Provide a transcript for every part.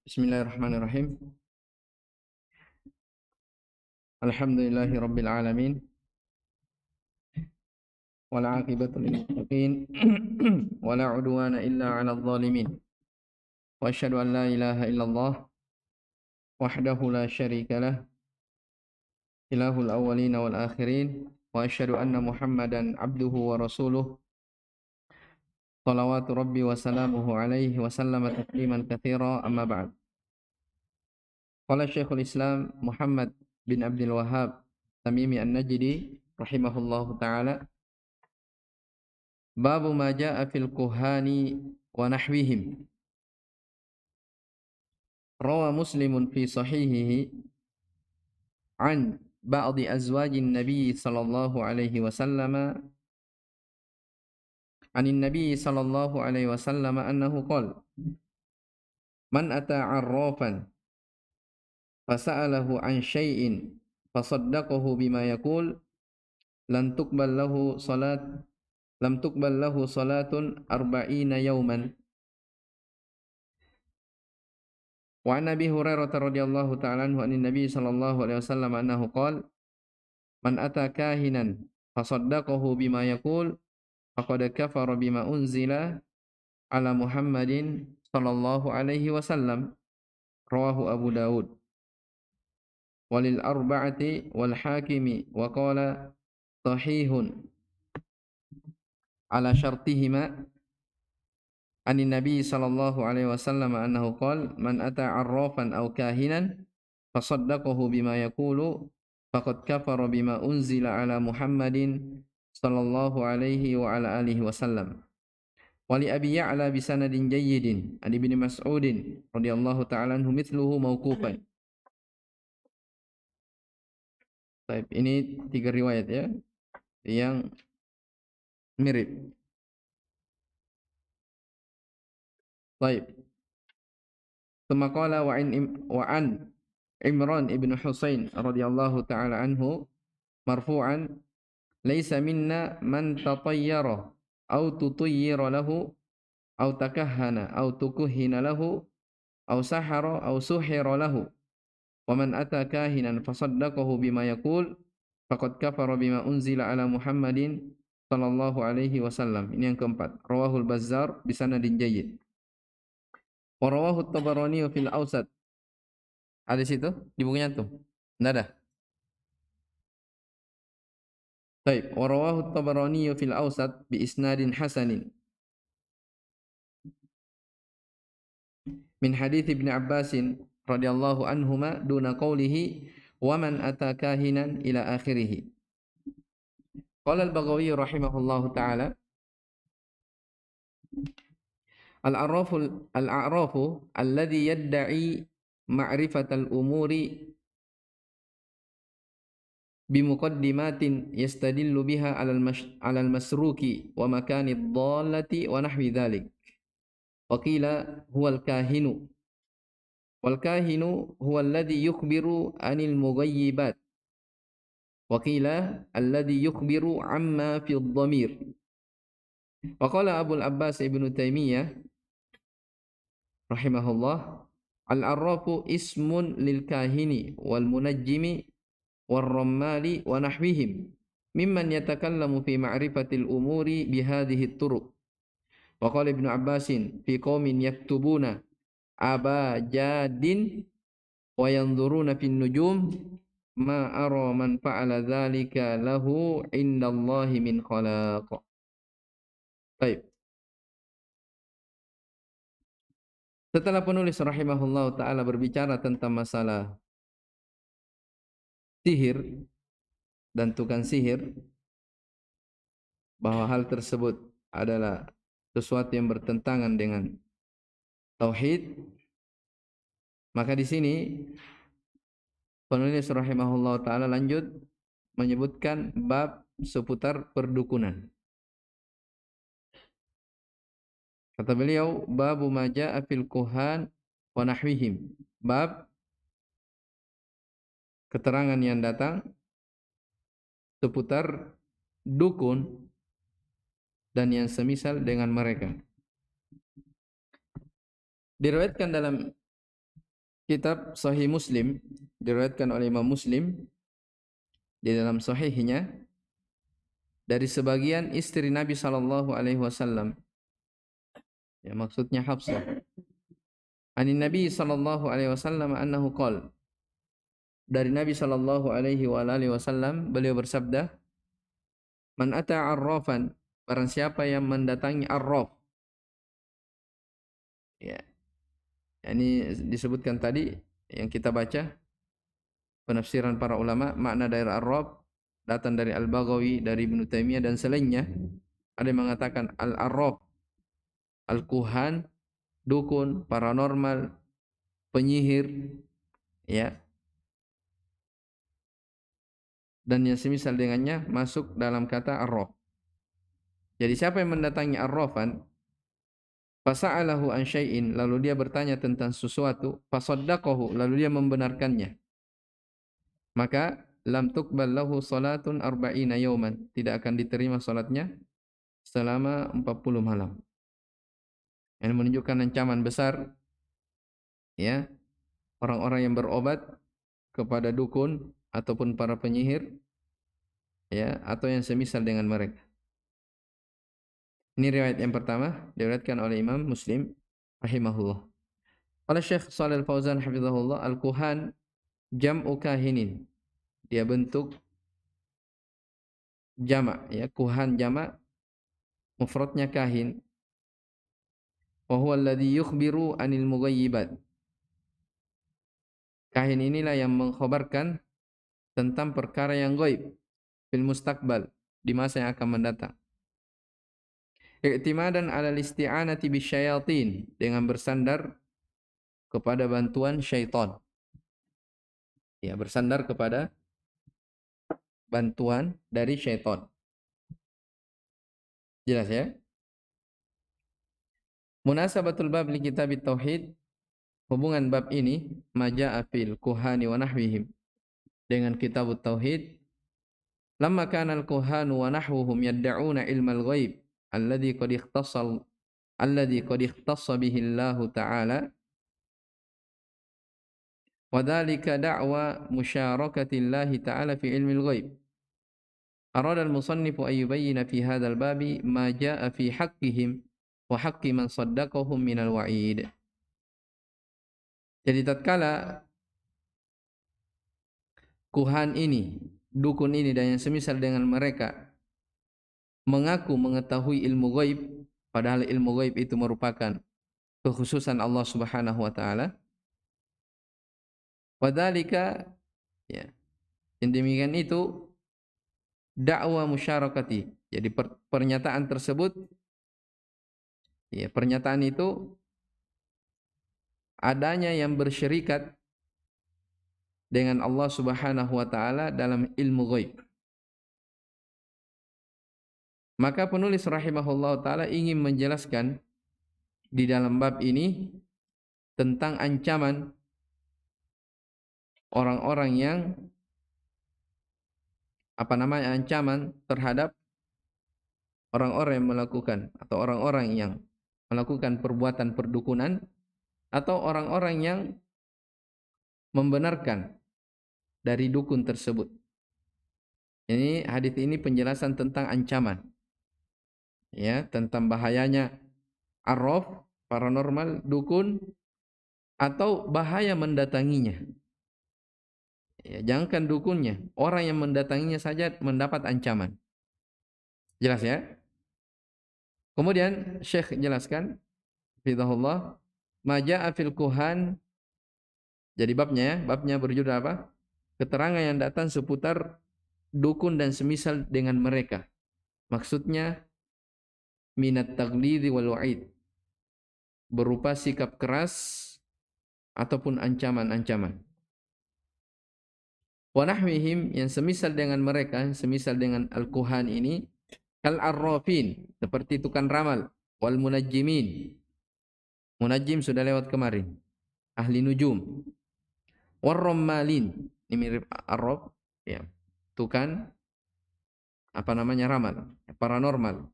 Bismillahirrahmanirrahim. Alhamdulillahi rabbil alamin. Wal 'aqibatu lil muttaqin. Wa la 'udwana illa 'alal zalimin. Wa asyhadu an la ilaha illallah wahdahu la syarika lah, ilahul awwalin wal akhirin. Wa asyhadu anna Muhammadan 'abduhu wa rasuluh. Shalawatu rabbi wa salamuhu alaihi wa sallama tasliman katsira, amma ba'd. Qala Syekhul Islam Muhammad bin Abdul Wahhab Tamimi An-Najdi rahimahullahu taala, babu ma jaa fil kuhani wa nahwihim. Rawa Muslimun fi sahihihi an ba'di azwajin Nabi sallallahu alaihi wasallam anin Nabi sallallahu alaihi wasallam annahu qala, man ata 'arrafan fasa'alahu an syai'in fasaddaqahu bima yaqul lan tuqbal lahu salat lam tuqbal lahu salatun arba'ina yawman. Wa an Abi Hurairah radhiyallahu ta'ala anhu anin Nabi sallallahu alaihi wasallam annahu qala, man ata kahinan fasaddaqahu bima yaqul faqad kafara bima unzila ala Muhammadin sallallahu alaihi wasallam. Rawahu Abu Daud walil arba'ati wal hakimi wa qala sahihun ala syartihima anin Nabi sallallahu alaihi wasallam annahu qala, man ata 'arrafan aw kahinan fasaddaqahu bima yaqulu faqad kafara bima unzila ala Muhammadin sallallahu alaihi wa ala alihi wasallam. Wali Abi Ya'la bisanadin jayyidin an Ibnu Mas'udin radhiyallahu ta'ala anhu mithluhu mauqufan. Baik, ini 3 riwayat ya yang mirip. Baik. Tsumma qala wa an Imran ibn Husain radhiyallahu ta'ala anhu marfu'an, laisa minna man tatayyara aw tutayyira lahu aw takahhana aw tukuhhina lahu aw sahara aw suhira lahu, wa man ata kahinan fasaddaqahu bima yaqul faqad kafara bima unzila ala Muhammadin sallallahu alaihi wasallam. Ini yang keempat. Rawahul Bazzar bisanadin jayyid. Wa rawahu At-Tabarani fil Awsat. Ada di situ di bukunya tuh? Enggak ada. Baik, wa rawahu At-Tabarani fil Awsat bi isnadin hasanin min hadits Ibnu Abbas radhiyallahu anhuma duna qawlihi wa man ata kahinan ila akhirih. Qala al-Baghawi rahimahullahu ta'ala, al-a'rafu alladhi yadda'i ma'rifatal umuri bimuqaddimatin yastadillu biha 'alal masruki wa makanid dhallati wa nahwi dhalik. Wa qila huwal kahinu wal kahinu huwa alladhi yukhbiru 'anil mughayyibat, wa qila alladhi yukhbiru 'amma fi dhamir. Wa qala Abul Abbas Ibnu Taimiyah rahimahullah, al-arrafu ismun lil kahini wal munajjimi wal rammali wa nahwihim mimman yatakallamu fi ma'rifatil umuri bihadhihi turuq. Wa qala Ibnu Abbasin fi qaumin yaktubuna abajadin wa yanzuruna fin nujum ma ara man fa'ala dzalika lahu indallahi min khalaq. Baik. Setelah penulis rahimahullah ta'ala berbicara tentang masalah sihir dan tukang sihir, bahwa hal tersebut adalah sesuatu yang bertentangan dengan tauhid, maka di sini penulis rahimahullah ta'ala lanjut menyebutkan bab seputar perdukunan. Kata beliau, babu ma jaa fil kuhan wa nahwihim, bab keterangan yang datang seputar dukun dan yang semisal dengan mereka. Diriwayatkan dalam kitab Sahih Muslim, diriwayatkan oleh Imam Muslim di dalam sahihnya dari sebagian istri Nabi sallallahu alaihi wasallam, ya maksudnya Hafsah. Anin Nabi sallallahu alaihi wasallam annahu qala, dari Nabi sallallahu alaihi wa alihi wasallam beliau bersabda, man ata arrafan, barang siapa yang mendatangi arraf, ya ini disebutkan tadi yang kita baca penafsiran para ulama, makna dari arraf datang dari Al-Baghawi, dari Ibnu Taimiyah dan selainnya. Ada yang mengatakan al-arraf, al-kuhan, dukun, paranormal, penyihir, ya, dan yang semisal dengannya masuk dalam kata arraf. Jadi siapa yang mendatangi arrafan, fasa'alahu an syai'in, lalu dia bertanya tentang sesuatu, fasaddaqahu, lalu dia membenarkannya, maka lam tuqbal lahu salatun arba'ina yawman, tidak akan diterima salatnya selama 40 malam. Ini menunjukkan ancaman besar, ya, orang-orang yang berobat kepada dukun ataupun para penyihir, ya, atau yang semisal dengan mereka. Ini riwayat yang pertama, diriwayatkan oleh Imam Muslim rahimahullah. Oleh Syekh Shalih Al-Fauzan hafizahullah, al-kuhan jam'u kahinin. Dia bentuk jamak, ya, kuhan jamak, mufradnya kahin. Wa huwa alladhi yukhbiru anil mughayyibat. Kahin inilah yang mengkhabarkan tentang perkara yang gaib fil mustaqbal, di masa yang akan mendatang. I'timadan 'ala al-isti'anati bisyayatin, dengan bersandar kepada bantuan syaitan. Ya, bersandar kepada bantuan dari syaitan. Jelas ya? Munasabatul bab li kitab tauhid, hubungan bab ini maja'a fil kuhani wa nahwihim, dengan kitab tauhid. Lamma kana al-kuhanu wa nahwuhum yad'una ilmal ghaib alladhi qad ikhtassa bihi Allah Ta'ala, wa dhalika da'wa musyarakati Allah Ta'ala fi ilmil ghaib. Arada al-musannifu an yubayyina fi hadzal babi ma jaa'a fi haqqihim wa haqqi man saddaqahum minal wa'id. Jadi tatkala kuhan ini, dukun ini dan yang semisal dengan mereka mengaku mengetahui ilmu ghaib, padahal ilmu ghaib itu merupakan kekhususan Allah Subhanahu wa taala. Wadzalika, ya, yang demikian itu dakwah musyarakati. Jadi pernyataan tersebut, ya, pernyataan itu adanya yang bersyirikat dengan Allah Subhanahu wa taala dalam ilmu ghaib. Maka penulis rahimahullah taala ingin menjelaskan di dalam bab ini tentang ancaman orang-orang yang ancaman terhadap orang-orang yang melakukan atau orang-orang yang melakukan perbuatan perdukunan atau orang-orang yang membenarkan dari dukun tersebut. Ini hadis ini penjelasan tentang ancaman, ya, tentang bahayanya arraf, paranormal, dukun, atau bahaya mendatanginya. Ya, jangankan dukunnya, orang yang mendatanginya saja mendapat ancaman. Jelas ya? Kemudian Syekh jelaskan, fidahullah, maja'a fil kuhan. Jadi babnya berjudul apa? Keterangan yang datang seputar dukun dan semisal dengan mereka. Maksudnya minat taglidi wal wa'id, berupa sikap keras ataupun ancaman-ancaman. Wa nahwihim, yang semisal dengan mereka, semisal dengan al-kuhan ini, kal arrafin, seperti tukang ramal, wal munajjimin, munajjim sudah lewat kemarin, ahli nujum, war rammalin, ini mirip arraf, ya, tukang ramal, paranormal.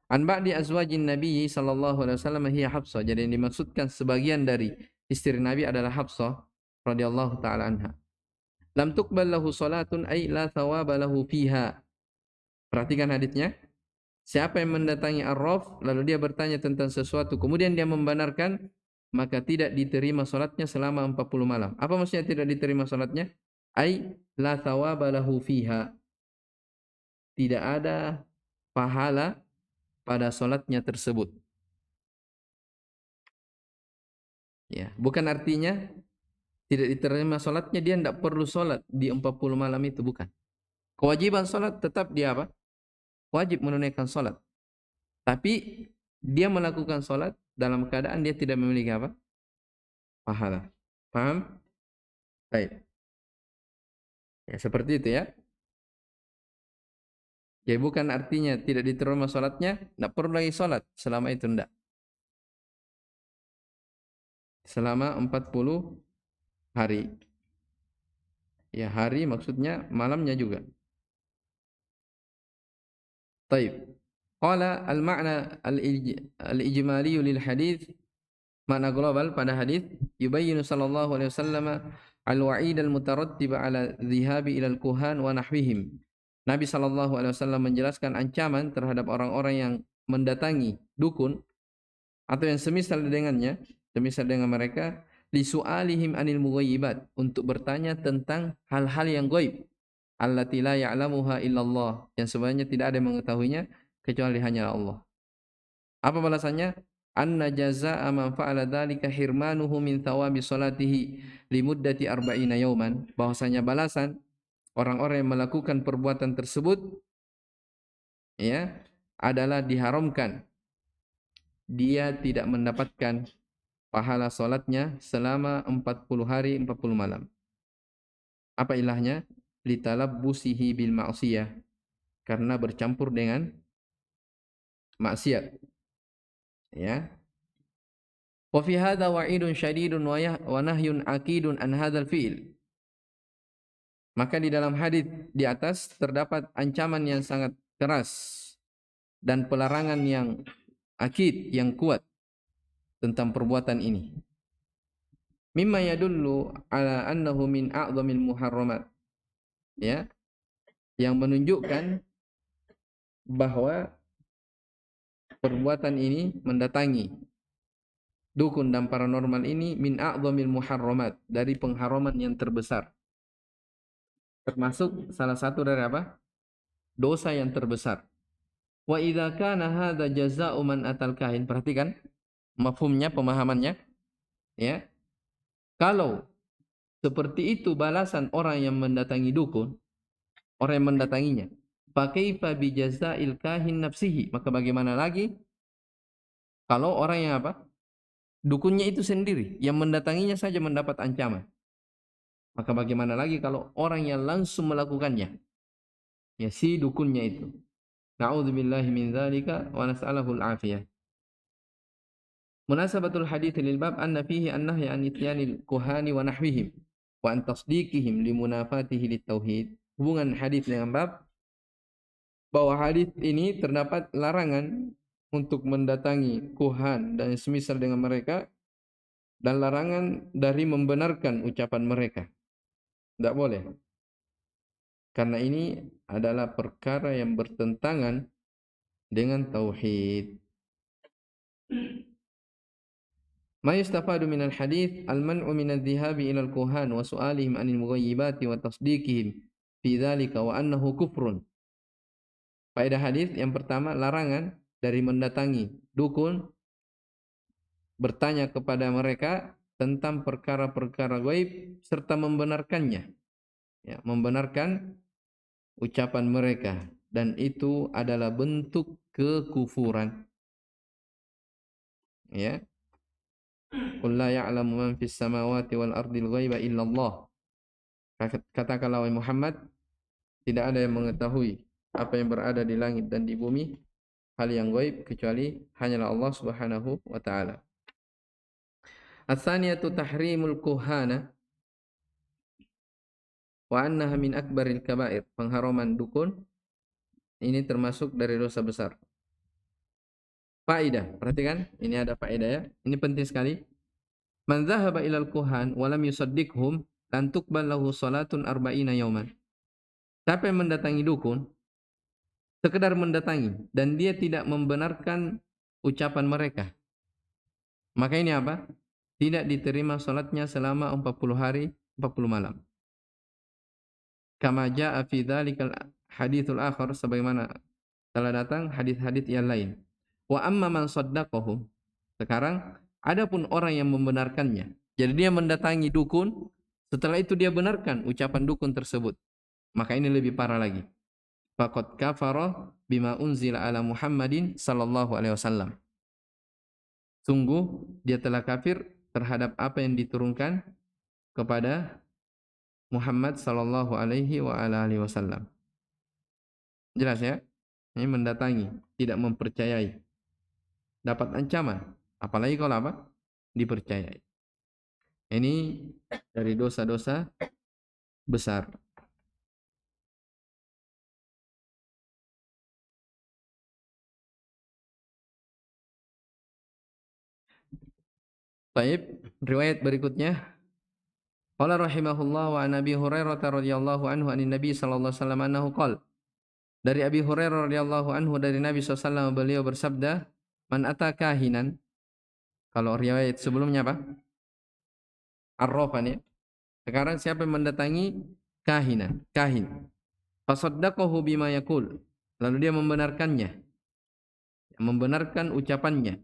An ba'di azwajin Nabi sallallahu alaihi wasallam hiya Hafsah. Jadi yang dimaksudkan sebagian dari istri Nabi adalah Hafsah radhiyallahu taala anha. Lam tuqbal lahu salatun ay la thawaba lahu fiha. Perhatikan hadisnya. Siapa yang mendatangi Ar-Raf lalu dia bertanya tentang sesuatu kemudian dia membenarkan, maka tidak diterima salatnya selama 40 malam. Apa maksudnya tidak diterima salatnya? Ai la thawaba lahu fiha. Tidak ada pahala pada salatnya tersebut. Ya, bukan artinya tidak diterima salatnya dia tidak perlu salat di 40 malam itu, bukan. Kewajiban salat tetap dia apa? Wajib menunaikan salat. Tapi dia melakukan salat dalam keadaan dia tidak memiliki apa? Pahala. Paham? Baik. Ya, seperti itu ya. Jadi bukan artinya tidak diterima salatnya, tidak perlu lagi salat selama itu, tidak. Selama 40 hari. Ya, hari maksudnya malamnya juga. Taib. Qala al-ma'na al-ijmali lil hadis, makna global pada hadis, yubayyinu sallallahu alaihi wasallam al-wa'id al-mutarattib ala dhihabi ila al-kuhan wa nahwihim. Nabi sallallahu alaihi wasallam menjelaskan ancaman terhadap orang-orang yang mendatangi dukun atau yang semisal dengannya, semisal dengan mereka, li su'alihim anil mughayyibat, untuk bertanya tentang hal-hal yang gaib, allati la ya'lamuha illallah, yang sebenarnya tidak ada yang mengetahuinya kecuali hanya Allah. Apa balasannya? Anna jazaa'a man fa'ala dzalika hirmanuhu min thawabi salatihi limuddati arba'ina yauman, bahwasanya balasan orang-orang yang melakukan perbuatan tersebut ya adalah diharamkan dia tidak mendapatkan pahala salatnya selama 40 hari 40 malam. Apa ilahnya? Litalabbusihi bil ma'siyah, karena bercampur dengan maksiat. Ya. Wa fi hadza wa'idun syadidun wa nahyun aqidun an hadzal fi'il. Maka di dalam hadis di atas terdapat ancaman yang sangat keras dan pelarangan yang akid, yang kuat tentang perbuatan ini. Mimma yadullu ala annahu min a'dhamil muharramat. Ya, yang menunjukkan bahwa perbuatan ini mendatangi dukun dan paranormal ini min a'dhamil muharramat, dari pengharaman yang terbesar. Termasuk salah satu dari apa? Dosa yang terbesar. Wa idza kana hadza jazaa'u man atal kahin. Perhatikan mafhumnya, pemahamannya, ya. Kalau seperti itu balasan orang yang mendatangi dukun, orang yang mendatanginya, fakaifa bi jazaa'il kahin nafsihi, maka bagaimana lagi kalau orang yang apa? Dukunnya itu sendiri yang mendatanginya saja mendapat ancaman. Maka bagaimana lagi kalau orang yang langsung melakukannya? Ya, si dukunnya itu. Na'udzubillahi min dzalika wa nas'aluhu al-afiyah. Munasabatul hadits lil bab anna fihi an-nahya an ityanil kuhani wa nahwihim wa an tasdiqihim li munafatihi lit tauhid. Hubungan hadis dengan bab, bahwa hadis ini terdapat larangan untuk mendatangi kuhan dan semisal dengan mereka, dan larangan dari membenarkan ucapan mereka. Tidak boleh. Karena ini adalah perkara yang bertentangan dengan tauhid. Ma yustafadu minal hadith al-man'u minadh dhihabi ila al-kuhan wa su'alihim anil mughayyibati wa tasdiqihim fi dzalika wa annahu kufrun. Faedah hadis yang pertama, larangan dari mendatangi dukun, bertanya kepada mereka tentang perkara-perkara gaib serta membenarkannya. Ya, membenarkan ucapan mereka, dan itu adalah bentuk kekufuran. Ya. Qul la ya'lamu man fis samawati wal ardil ghaiba illa Allah. Katakanlah wahai Muhammad, tidak ada yang mengetahui apa yang berada di langit dan di bumi, hal yang gaib, kecuali hanyalah Allah Subhanahu wa taala. Ats-tsaniyatu tahrimul kuhana wa annaha min akbaril kaba'ir. Pengharaman dukun ini termasuk dari dosa besar. Faedah, perhatikan, ini ada faedah ya. Ini penting sekali. Man dhahaba ilal kuhan wa lam yusaddiqhum lan tuqbal lahu salatun arba'ina yawman. Siapa yang mendatangi dukun, sekedar mendatangi dan dia tidak membenarkan ucapan mereka, maka ini apa? Tidak diterima salatnya selama 40 hari, 40 malam. Kama jaa fi dzalikal haditsul akhar, sebagaimana telah datang hadis-hadis yang lain. Wa amma man saddaqahum. Sekarang adapun orang yang membenarkannya. Jadi dia mendatangi dukun, setelah itu dia benarkan ucapan dukun tersebut. Maka ini lebih parah lagi. Faqad kafara bima unzila ala Muhammadin sallallahu alaihi wasallam. Sungguh dia telah kafir terhadap apa yang diturunkan kepada Muhammad sallallahu alaihi wa alihi wasallam. Jelas ya? Ini mendatangi, tidak mempercayai. Dapat ancaman, apalagi kalau apa? Dipercayai. Ini dari dosa-dosa besar. Baik, riwayat berikutnya. Qala rahimahullah wa an Abi Hurairah radhiyallahu anhu anin Nabi sallallahu alaihi wasallam annahu qala. Dari Abi Hurairah radhiyallahu anhu dari Nabi sallallahu alaihi wasallam, beliau bersabda, "Man ata kahinan." Kalau riwayat sebelumnya apa? Arrafan ya. Sekarang siapa yang mendatangi kahin. Fasaddaqahu bima yaqul. Lalu dia membenarkannya, membenarkan ucapannya.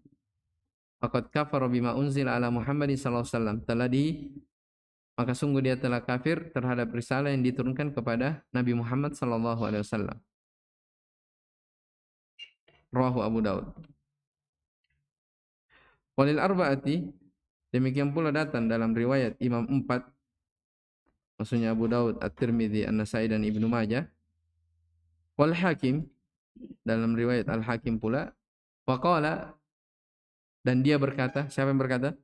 Faqad kafara bima unzila ala Muhammadin sallallahu alaihi wasallam. Maka sungguh dia telah kafir terhadap risalah yang diturunkan kepada Nabi Muhammad sallallahu alaihi wasallam. Rawahu Abu Daud. Walil arba'ati, demikian pula datang dalam riwayat Imam 4, maksudnya Abu Daud, At-Tirmidzi, An-Nasai dan Ibnu Majah. Wal Hakim, dalam riwayat Al-Hakim pula, waqala, dan dia berkata, siapa yang berkata?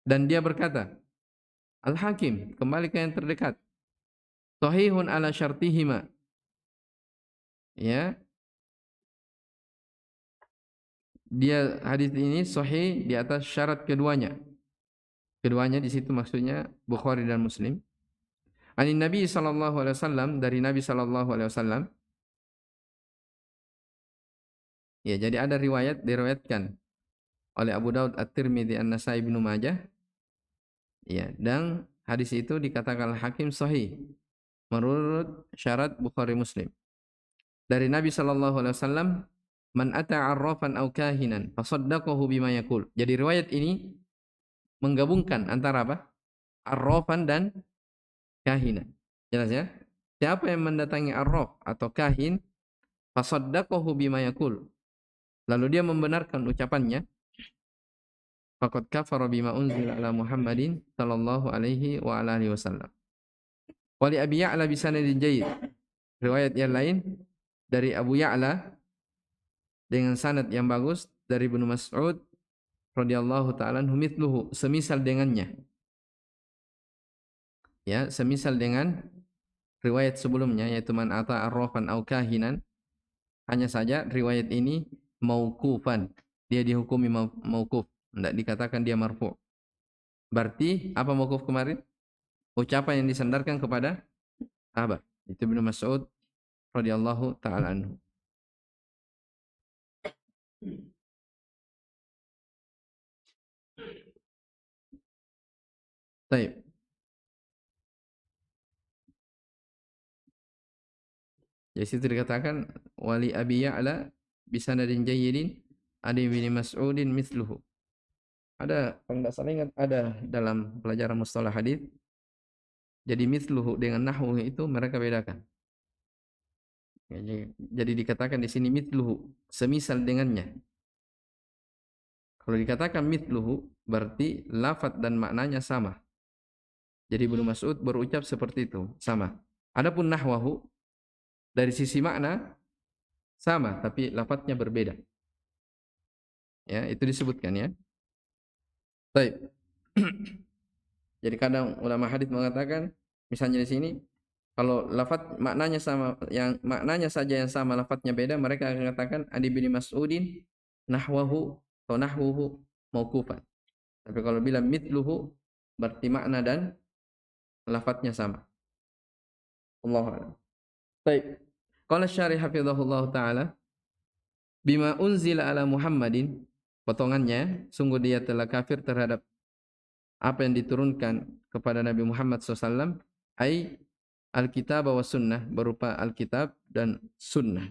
Dan dia berkata, Al-Hakim, kembali ke yang terdekat. Sahihun ala syartihima. Ya. Dia hadis ini sahih di atas syarat keduanya. Keduanya di situ maksudnya Bukhari dan Muslim. Anin Nabi sallallahu alaihi wasallam, dari Nabi sallallahu alaihi wasallam. Ya, jadi ada riwayat diriwayatkan oleh Abu Daud, At-Tirmidzi, An-Nasai, Ibnu Majah. Ya, dan hadis itu dikatakan Hakim sahih menurut syarat Bukhari Muslim. Dari Nabi sallallahu alaihi wasallam, man ata 'arrafan aw kahinan fasaddaqahu bima yaqul. Jadi riwayat ini menggabungkan antara apa? Arrafan dan kahinan. Jelas ya? Siapa yang mendatangi arraf atau kahin, fasaddaqahu bima yaqul, lalu dia membenarkan ucapannya, faqad kafara bima unzila ala Muhammadin sallallahu alaihi wa alihi wasallam. Wali Abi Ya'la bi sanadin jayyid. Riwayat yang lain dari Abu Ya'la dengan sanad yang bagus dari Ibnu Mas'ud radhiyallahu ta'ala anhu mithluhu, semisal dengannya. Ya, semisal dengan riwayat sebelumnya, yaitu man ata arrafan au kahinan. Hanya saja riwayat ini mauqufan, dia dihukumi mauquf, tidak dikatakan dia marfu'. Berarti apa mauquf kemarin? Ucapan yang disandarkan kepada sahabat, itu Ibnu Mas'ud radhiyallahu taala anhu. Baik. Jadi situ dikatakan wali Abi Ya'la bisanadin jayyidin ada bin Mas'udin mithluhu. Ada, kalau tidak salah ingat, ada dalam pelajaran mustalah hadis. Jadi mithluhu dengan nahwu itu mereka bedakan. Jadi dikatakan di sini mithluhu, semisal dengannya. Kalau dikatakan mithluhu berarti lafaz dan maknanya sama. Jadi Ibnu Mas'ud berucap seperti itu, sama. Adapun nahwahu dari sisi makna sama tapi lafaznya berbeda. Ya, itu disebutkan ya. Baik. Jadi kadang ulama hadis mengatakan misalnya di sini Kalau lafaz maknanya sama, yang maknanya saja yang sama, lafaznya beda, mereka akan katakan an ibni Mas'udin nahwahu atau nahwuhu mauqufan. Tapi kalau bilang mithluhu berarti makna dan lafaznya sama. Allahu a'lam. Baik. Qala syarih hafizahullah taala bima unzila ala Muhammadin, potongannya, sungguh dia telah kafir terhadap apa yang diturunkan kepada Nabi Muhammad SAW, ai Alkitab wa sunnah, berupa Alkitab dan sunnah.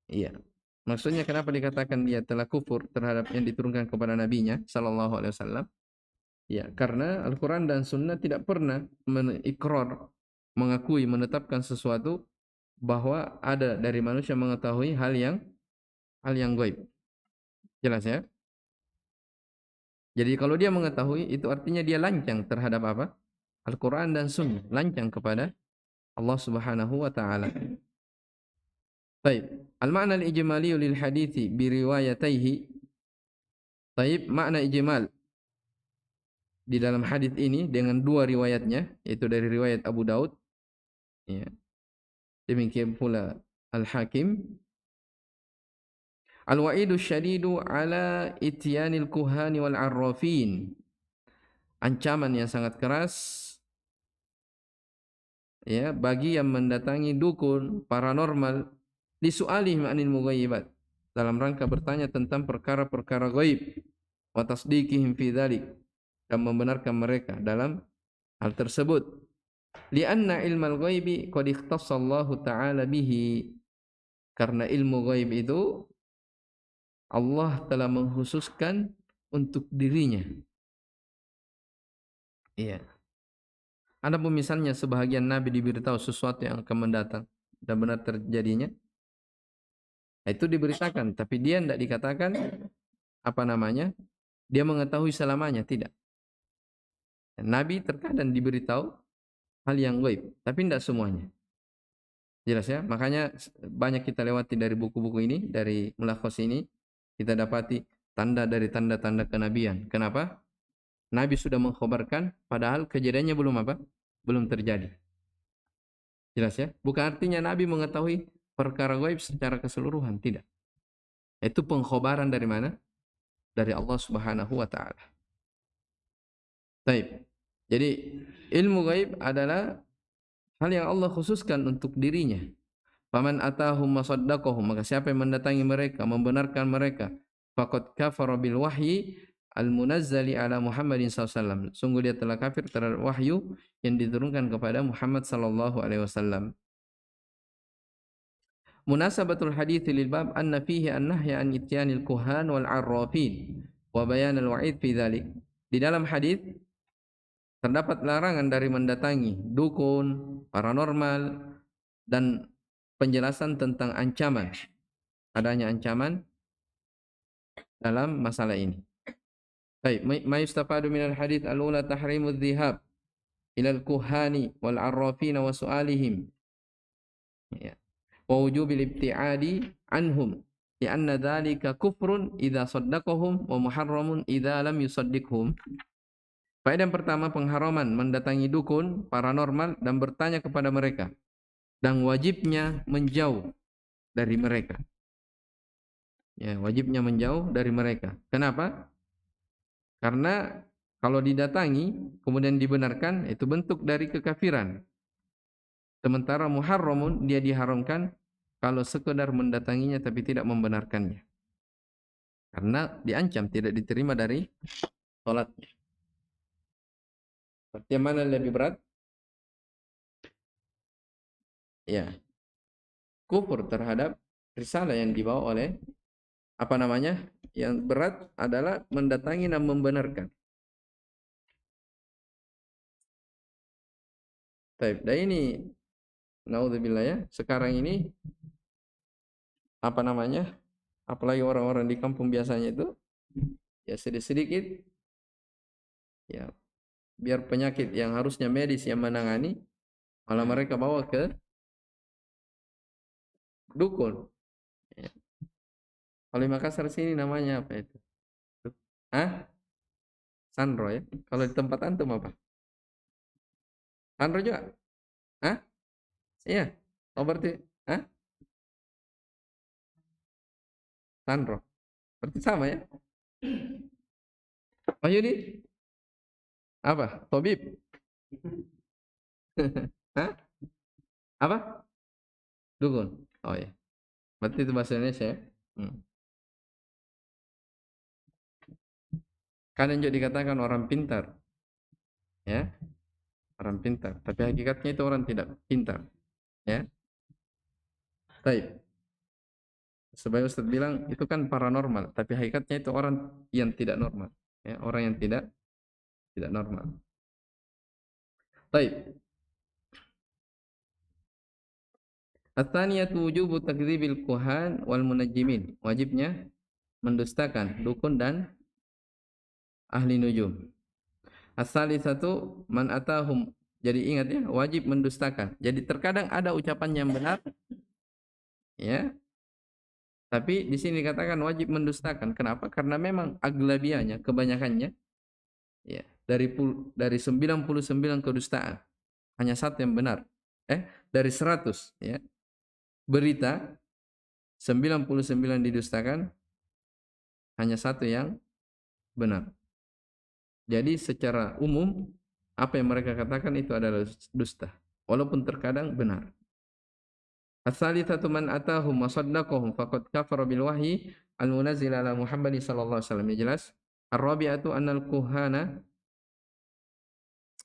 Iya. Maksudnya kenapa dikatakan dia telah kufur terhadap yang diturunkan kepada nabinya sallallahu alaihi wasallam? Ya, karena Al-Qur'an dan sunnah tidak pernah mengikrar, mengakui, menetapkan sesuatu bahwa ada dari manusia mengetahui hal yang gaib. Jelas ya? Jadi kalau dia mengetahui, itu artinya dia lancang terhadap apa? Al-Qur'an dan sunnah, lancang kepada Allah Subhanahu wa taala. Baik, al-ma'na al-ijmali lil hadithi bi riwayataihi. Baik, makna ijmal di dalam hadis ini dengan dua riwayatnya, yaitu dari riwayat Abu Daud, ya. Demikian pula Al-Hakim. Al-wa'idu syadidu ala ityanil kuhani wal arrafin. Ancaman yang sangat keras, ya, bagi yang mendatangi dukun, paranormal, lisu'alihim anil mughayyibat, dalam rangka bertanya tentang perkara-perkara gaib, wa tasdiqihim fi dzalik, dan membenarkan mereka dalam hal tersebut. Lianna ilmal ghaibi qad ikhtassallahu ta'ala bihi, karena ilmu gaib itu Allah telah mengkhususkan untuk dirinya. Iya. Adapun misalnya sebahagian nabi diberitahu sesuatu yang akan mendatang dan benar terjadinya, itu diberitakan, tapi dia tidak dikatakan apa namanya, dia mengetahui selamanya, tidak. Nabi terkadang diberitahu hal yang gaib, tapi tidak semuanya. Jelas ya? Makanya banyak kita lewati dari buku-buku ini, dari mulakhas ini, kita dapati tanda dari tanda-tanda kenabian. Kenapa? Nabi sudah mengkhabarkan, padahal kejadiannya belum apa? Belum terjadi. Jelas ya? Bukan artinya Nabi mengetahui perkara gaib secara keseluruhan, tidak. Itu pengkhabaran dari mana? Dari Allah Subhanahu wa taala. Baik. Jadi ilmu gaib adalah hal yang Allah khususkan untuk dirinya. Faman atahum masaddaqahum, maka siapa yang mendatangi mereka, membenarkan mereka, faqad kafara bil wahyi al munazzali ala Muhammadin SAW. Sungguh dia telah kafir terhadap wahyu yang diturunkan kepada Muhammad sallallahu alaihi wasallam. Munasabatul hadits lil bab anna fihi an-nahya an ityanil kuhan wal arrafin wa bayan al wa'id fi dzalik. Di dalam hadis terdapat larangan dari mendatangi dukun, paranormal, dan penjelasan tentang ancaman, adanya ancaman dalam masalah ini. Baik, ma yustafadu minal hadits al-ula tahrimudz dzihab ila al-kuhani wal arrafin wa su'alihim, ya, wa wujubil ibtiadi anhum li'anna dzalika kufrun idza saddaqahum wa muharramun idza lam yusaddiqhum. Faedah yang pertama, pengharaman mendatangi dukun, paranormal, dan bertanya kepada mereka, dan wajibnya menjauh dari mereka. Ya, wajibnya menjauh dari mereka. Kenapa? Karena kalau didatangi kemudian dibenarkan, itu bentuk dari kekafiran. Sementara muharramun, dia diharamkan kalau sekedar mendatanginya tapi tidak membenarkannya. Karena diancam tidak diterima dari sholatnya. Berarti yang mana lebih berat? Ya, kufur terhadap risalah yang dibawa oleh apa namanya? Yang berat adalah mendatangi dan membenarkan. Baik, dan ini naudzubillah ya, sekarang ini apa namanya? Apalagi orang-orang di kampung biasanya itu ya sedikit-sedikit ya, biar penyakit yang harusnya medis yang menangani malah mereka bawa ke dukun. Ya. Kalau di Makassar sini namanya apa itu? Hah? Sandro ya. Kalau di tempat antum apa? Sandro juga? Hah? Iya. Oh berarti, hah? Sandro. Berarti sama ya? Oh Yudi? Apa? Tobib? Hah? Apa? Dukun? Oh ya. Berarti itu bahasa Indonesia ya? Hmm. Kadang juga dikatakan orang pintar, ya, orang pintar. Tapi hakikatnya itu orang tidak pintar, ya. Baik. Sebagai Ustaz bilang itu kan paranormal, tapi hakikatnya itu orang yang tidak normal, ya, orang yang tidak normal. Baik. At-thaniyatu wujubu takdzibil kuhan wal munajjimin. Wajibnya mendustakan dukun dan ahli nujum. As-salisatu man atahum. Jadi ingat ya, wajib mendustakan. Jadi terkadang ada ucapan yang benar, ya, tapi di sini dikatakan wajib mendustakan. Kenapa? Karena memang aglabianya, kebanyakannya, ya, dari 99 kedustaan hanya satu yang benar. Dari 100, ya, berita 99 didustakan, hanya satu yang benar. Jadi secara umum apa yang mereka katakan itu adalah dusta, walaupun terkadang benar. As-salitsatu man atahum wa saddaqahum faqad kafara bil wahyi al-munazzil ala Muhammad sallallahu alaihi wasallam. Ya jelas. Ar-rabi'atu annal kuhana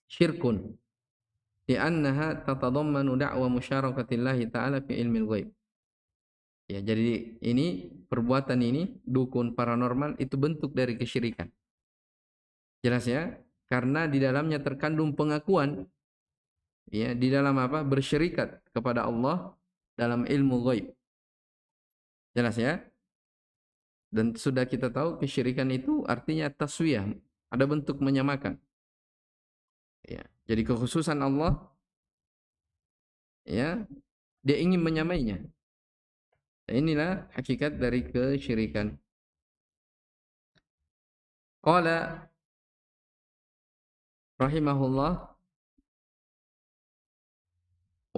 syirkun li'annaha tatadammanu da'wa musyarakatillahi ta'ala fi ilmil ghaib. Ya, jadi ini perbuatan ini dukun paranormal itu bentuk dari kesyirikan. Jelas ya? Karena di dalamnya terkandung pengakuan, ya, di dalam apa? Bersyirikat kepada Allah dalam ilmu ghaib. Jelas ya? Dan sudah kita tahu kesyirikan itu artinya taswiyah, ada bentuk menyamakan. Ya, jadi kekhususan Allah, ya, dia ingin menyamainya. Dan inilah hakikat dari kesyirikan. Qala rahimahullah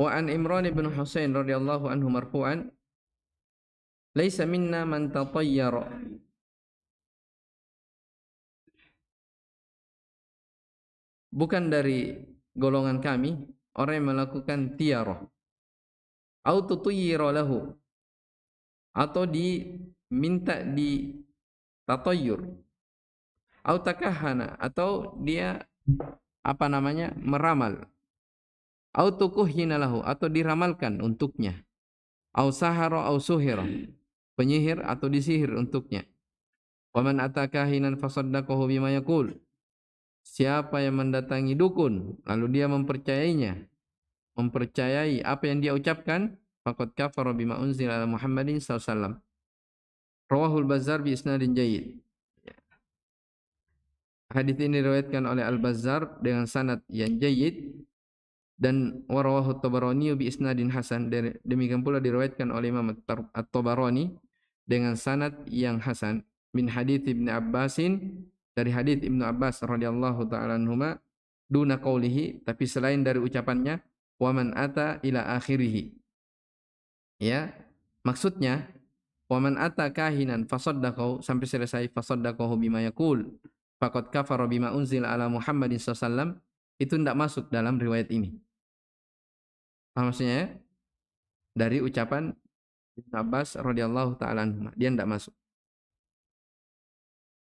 wa an Imran bin Husain radhiyallahu anhu marfu'an laisa minna man tatayyara. Bukan dari golongan kami orang yang melakukan tiarah au tutyira lahu, atau diminta di tatayyur, au takahana, atau dia apa namanya meramal, au tukuhina lahu, atau diramalkan untuknya, au sahara au suhira, penyihir atau disihir untuknya. Wa man atakahinan fasaddaqahu bima yaqul. Siapa yang mendatangi dukun lalu dia mempercayai apa yang dia ucapkan, faqad kafara bima unzila ala Muhammadin sallallahu alaihi wasallam. Rawahul Bazzar bi isnadin jayyid. Hadis ini diriwayatkan oleh Al-Bazzar dengan sanad yang jayyid, dan warawahu Tabarani bi isnadin hasan. Demikian pula diriwayatkan oleh Imam At-Tabarani dengan sanad yang hasan min hadits Ibnu Abbasin, dari hadits Ibnu Abbas radhiyallahu taala anhuma, duna qaulihi, tapi selain dari ucapannya wa man ata ila akhirih. Ya, maksudnya wa man ata kahinan fasaddaqahu sampai selesai fasaddaqahu bima yaqul faqad kafara bima unzila ala Muhammadin sallallahu alaihi wasallam, itu tidak masuk dalam riwayat ini. Paham maksudnya ya? Dari ucapan Ibnu Abbas radhiyallahu taala anhu, dia tidak masuk.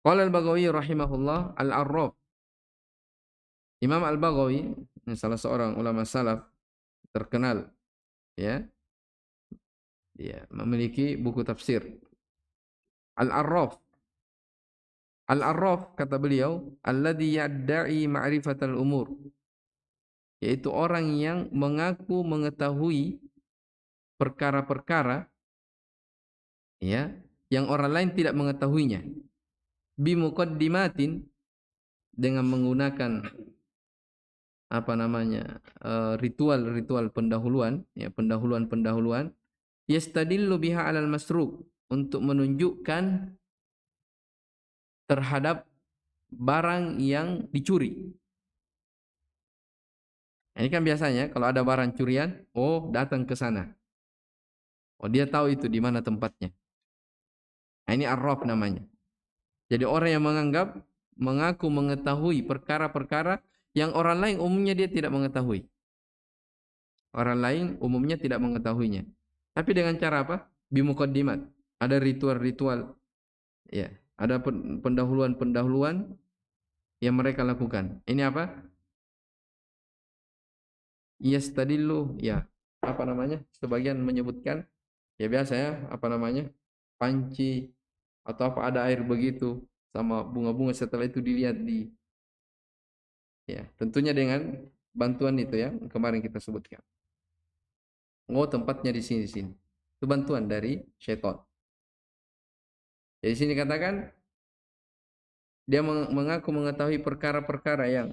Qala al-Baghawi rahimahullah al-Arraf. Imam al-Baghawi, salah seorang ulama salaf terkenal, ya. Dia memiliki buku tafsir. Al-Arraf. Al-Arraf kata beliau, alladzi yadda'i ma'rifatal umur, yaitu orang yang mengaku mengetahui perkara-perkara, ya, yang orang lain tidak mengetahuinya. Bimuqaddimatin, dengan menggunakan apa namanya ritual-ritual pendahuluan, ya, pendahuluan-pendahuluan, yastadillu biha 'alal masruq, untuk menunjukkan terhadap barang yang dicuri. Ini kan biasanya kalau ada barang curian, oh datang ke sana. Oh dia tahu itu di mana tempatnya. Nah, ini arraf namanya. Jadi orang yang mengaku mengetahui perkara-perkara yang orang lain umumnya dia tidak mengetahui. Orang lain umumnya tidak mengetahuinya. Tapi dengan cara apa? Bimuqaddimat. Ada ritual-ritual, ya. Ada pendahuluan-pendahuluan yang mereka lakukan. Ini apa? Yastadillu, ya. Apa namanya? Sebagian menyebutkan ya biasa ya, apa namanya? Panci atau apa ada air begitu sama bunga-bunga, setelah itu dilihat di, ya, tentunya dengan bantuan itu ya kemarin kita sebutkan. Oh, tempatnya di sini sini. Itu bantuan dari syaitan. Jadi sini katakan dia mengaku mengetahui perkara-perkara yang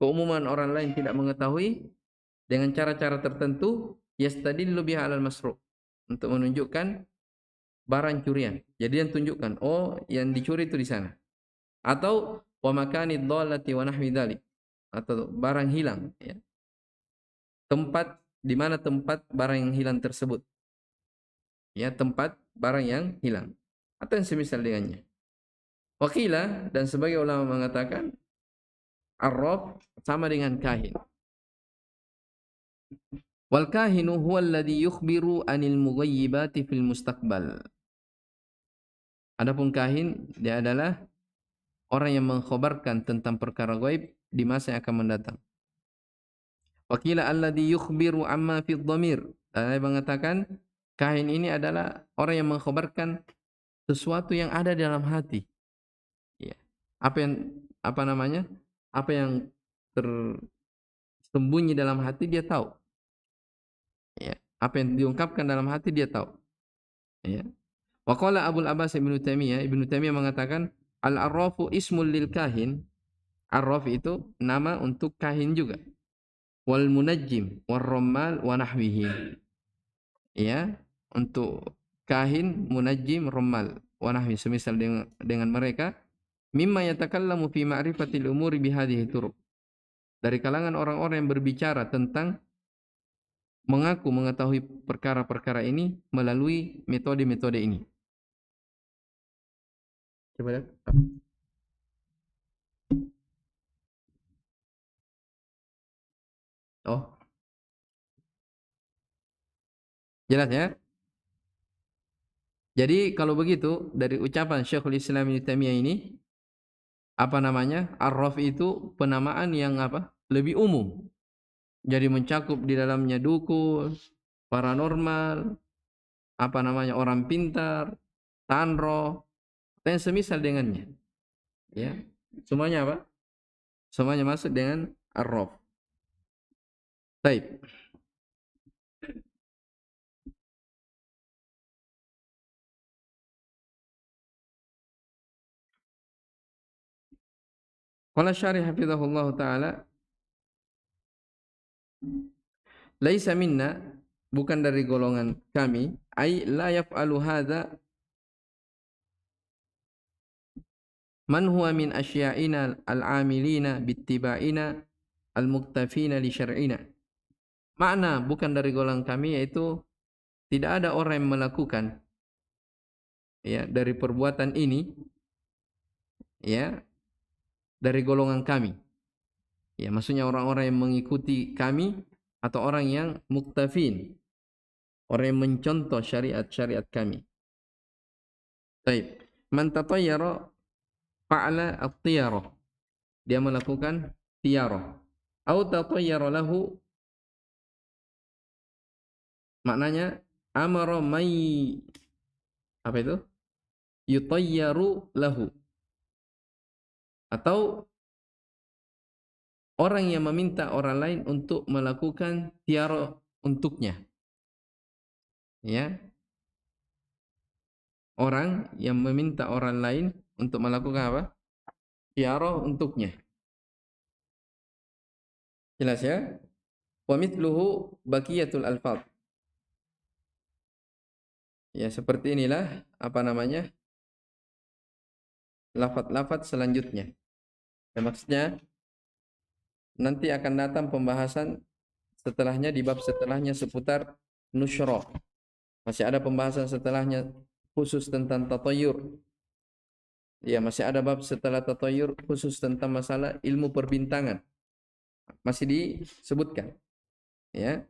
keumuman orang lain tidak mengetahui dengan cara-cara tertentu, yastadillu biha alal masruq, untuk menunjukkan barang curian. Jadi yang tunjukkan, oh yang dicuri itu di sana. Atau wa makanid dhallati wa nahwi dzalik, atau barang hilang, ya. Tempat di mana tempat barang yang hilang tersebut. Ya, tempat barang yang hilang atau yang semisal dengannya. Wakilah, dan sebagai ulama mengatakan arraf sama dengan kahin. Wal kahinu huwa alladhi yukhbiru anil mughayyibati fil mustaqbal. Adapun kahin dia adalah orang yang mengkhabarkan tentang perkara gaib di masa yang akan mendatang. Wakila alladhi yukhbiru amma fi dhamir. Dan dia mengatakan kahin ini adalah orang yang mengkhabarkan sesuatu yang ada dalam hati. Ya. Apa namanya? Apa yang tersembunyi dalam hati dia tahu. Ya. Apa yang diungkapkan dalam hati dia tahu. Ya. Wa qala Abul Abbas Ibnu Taimiyah mengatakan al-arrafu ismul lil kahin. Arraf itu nama untuk kahin juga. Wal munajjim war rammal wa nahwihi. Ya, untuk kahin, munajjim, rammal wa nahwi semisal dengan mereka, mimma yatakallamu fi ma'rifatil umuri bihadhihi turuq. Dari kalangan orang-orang yang berbicara tentang mengaku mengetahui perkara-perkara ini melalui metode-metode ini. Coba lihat. Oh, jelas ya? Jadi kalau begitu dari ucapan Syekhul Islam Ibnu Taimiyah ini, apa namanya? Arraf itu penamaan yang apa? Lebih umum. Jadi mencakup di dalamnya dukun, paranormal, apa namanya? Orang pintar, tanro, dan semisal dengannya. Ya. Semuanya apa? Semuanya masuk dengan arraf. Baik. Qala syarih hafizahullah taala, laisa minna, bukan dari golongan kami, ai la yaf'alu hadza man huwa min asya'ina al-amilina bittiba'ina al-muktafina li syar'ina. Makna bukan dari golongan kami yaitu tidak ada orang yang melakukan, ya, dari perbuatan ini, ya, dari golongan kami. Ya, maksudnya orang-orang yang mengikuti kami atau orang yang muktafin, orang yang mencontoh syariat-syariat kami. Baik. Man tatayyara fa'ala at-tiyarah. Dia melakukan tiyarah. Au tatayyara lahu, maknanya amara may, apa itu? Yutayyaru lahu. Atau orang yang meminta orang lain untuk melakukan tiara untuknya. Ya, orang yang meminta orang lain untuk melakukan apa? Tiara untuknya. Jelas ya? Wa mithluhu baqiyatul alfaz. Ya, seperti inilah apa namanya? Lafaz-lafaz selanjutnya. Ya, maksudnya nanti akan datang pembahasan setelahnya di bab setelahnya seputar nusyra. Masih ada pembahasan setelahnya khusus tentang tatayur. Ya, masih ada bab setelah tatayur khusus tentang masalah ilmu perbintangan. Masih disebutkan. Ya.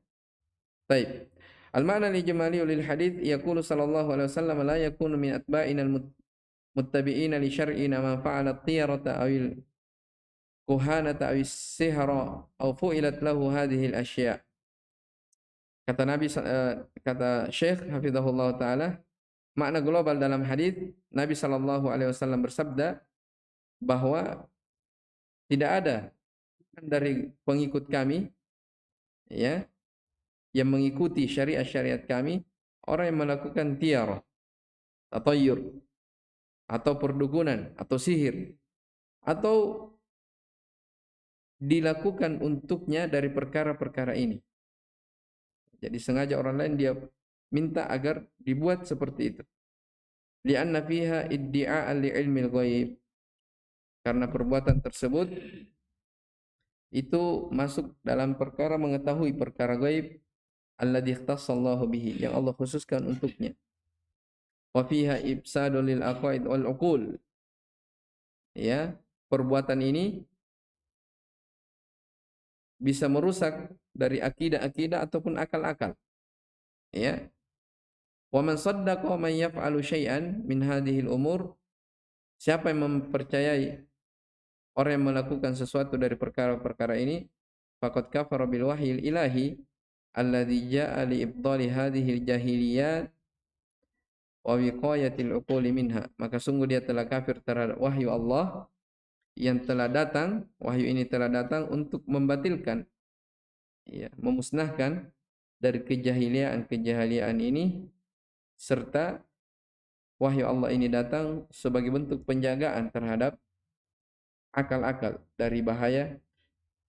Baik. Al-ma'na al-ijmali lil hadits yaqulu sallallahu alaihi wasallam la yakunu min atba'ina al-muttabi'ina li syar'ina ma fa'ala at-tiyarata aw al-kuhanata aw as-sihra aw fu'ilat lahu hadhihi al-asya'. Kata Nabi kata Syekh hafizahullah taala, makna global dalam hadis Nabi sallallahu alaihi wasallam bersabda bahwa tidak ada dari pengikut kami ya yang mengikuti syariat-syariat kami orang yang melakukan tiarah, tatayyur atau perdukunan atau sihir atau dilakukan untuknya dari perkara-perkara ini. Jadi sengaja orang lain dia minta agar dibuat seperti itu. Li'anna fiha iddi'a'an li'ilmil ghaib. Karena perbuatan tersebut itu masuk dalam perkara mengetahui perkara gaib alladzi ikhtassallahu bihi yang Allah khususkan untuknya. Wa fiha ifsadul lil aqaid wal uqul. Ya, perbuatan ini bisa merusak dari akidah-akidah ataupun akal-akal. Ya. Wa man saddaqa man yaf'alu syai'an min hadhil umur, siapa yang mempercayai orang yang melakukan sesuatu dari perkara-perkara ini, faqad kafara bil wahyil ilahi alladzi jaa'a li ibtali hadhil jahiliyat wa wiqayatil uquli minha. Maka sungguh dia telah kafir terhadap wahyu Allah yang telah datang, wahyu ini telah datang untuk membatalkan, ya, memusnahkan dari kejahiliaan ini, serta wahyu Allah ini datang sebagai bentuk penjagaan terhadap akal-akal dari bahaya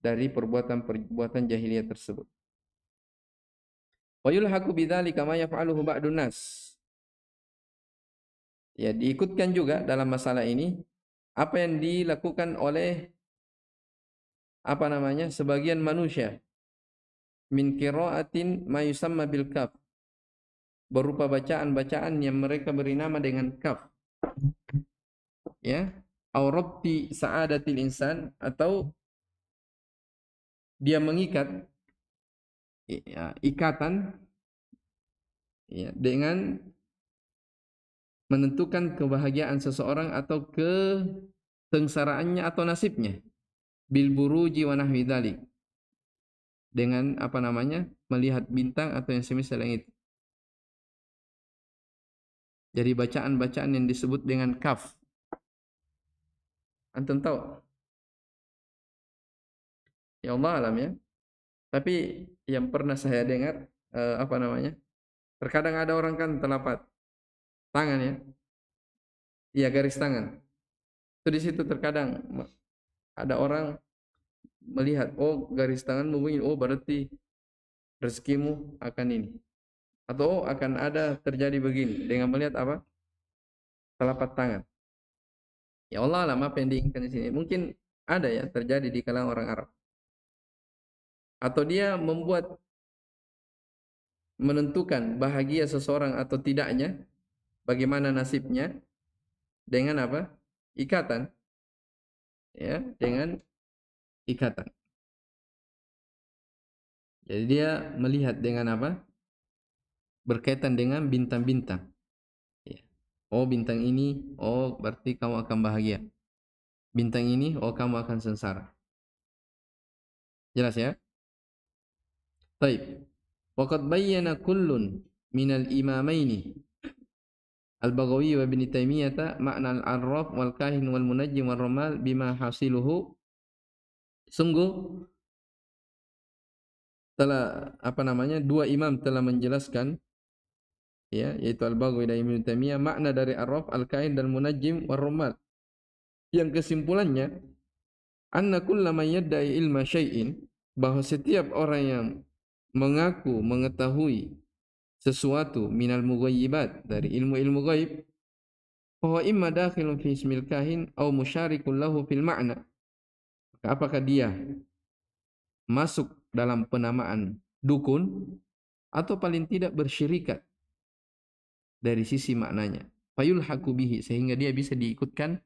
dari perbuatan-perbuatan jahiliyah tersebut. Wa yulhaqu bidzalika ma yaf'aluhu ba'dun nas. Ya, diikutkan juga dalam masalah ini apa yang dilakukan oleh sebagian manusia min qiraatin ma yusamma bil kaf, berupa bacaan-bacaan yang mereka beri nama dengan kaf, ya, au rabti sa'adatil insan, atau dia mengikat, ya, ikatan, ya, dengan menentukan kebahagiaan seseorang atau kesengsaraannya atau nasibnya, bil buruji wa nahwi dzalik, dengan melihat bintang atau yang semisal yang itu. Jadi bacaan-bacaan yang disebut dengan kaf. Antum tahu? Ya Allah alam ya. Tapi yang pernah saya dengar terkadang ada orang kan telapak tangan ya. Iya, garis tangan. Itu di situ terkadang ada orang melihat, oh garis tanganmu begini, oh berarti rezekimu akan ini. Atau oh, akan ada terjadi begini dengan melihat apa? Telapak tangan. Ya Allah alam apa yang diinginkan di sini. Mungkin ada ya terjadi di kalangan orang Arab. Atau dia menentukan bahagia seseorang atau tidaknya, bagaimana nasibnya dengan apa? Ikatan. Ya, dengan ikatan. Jadi dia melihat dengan apa? Berkaitan dengan bintang-bintang. Ya. Oh bintang ini, oh berarti kamu akan bahagia. Bintang ini, oh kamu akan sengsara. Jelas ya? Baik. Waqad bayyana kullun minal imamaini Al-Baghawi wa Ibn Taimiyah makna al-arraf wal kahin wal munajjim wal ramal bima hasiluhu. Sungguh telah dua imam telah menjelaskan, ya, yaitu Al-Baghawi dan Ibn Taimiyah, makna dari arraf, al-kahin dan munajjim wal ramal, yang kesimpulannya anna kullama yadda'i ilma syai'in, bahwa setiap orang yang mengaku mengetahui sesuatu minal mughayyibat, dari ilmu-ilmu gaib, bahwa imma dakhilun fi ismil kahin aw musyarikun lahu fil ma'na. Apakah dia masuk dalam penamaan dukun atau paling tidak bersyirikat dari sisi maknanya. Fayulhaqu bihi, sehingga dia bisa diikutkan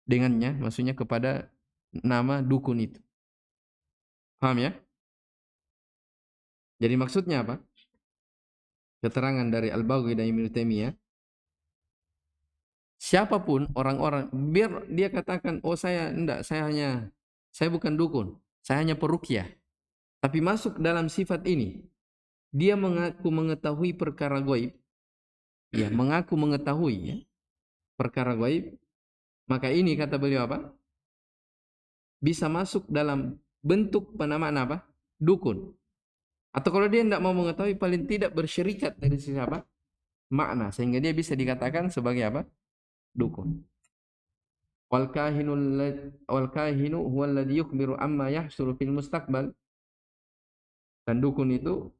dengannya, maksudnya kepada nama dukun itu. Paham ya? Jadi maksudnya apa? Keterangan dari Al-Baghawi dan Ibnu Taimiyah, siapapun orang-orang, biar dia katakan, oh saya enggak, saya bukan dukun, saya hanya peruqyah, tapi masuk dalam sifat ini, dia mengaku mengetahui perkara gaib, ya mengaku mengetahui ya, perkara gaib, maka ini kata beliau apa? Bisa masuk dalam bentuk penamaan apa? Dukun. Atau kalau dia tidak mau mengetahui, paling tidak bersyirikat dari sisi apa? Makna, sehingga dia bisa dikatakan sebagai apa? Dukun. Wal kahinu huwa alladhi yukhbiru amma yahsulu fil mustaqbal. Dan dukun itu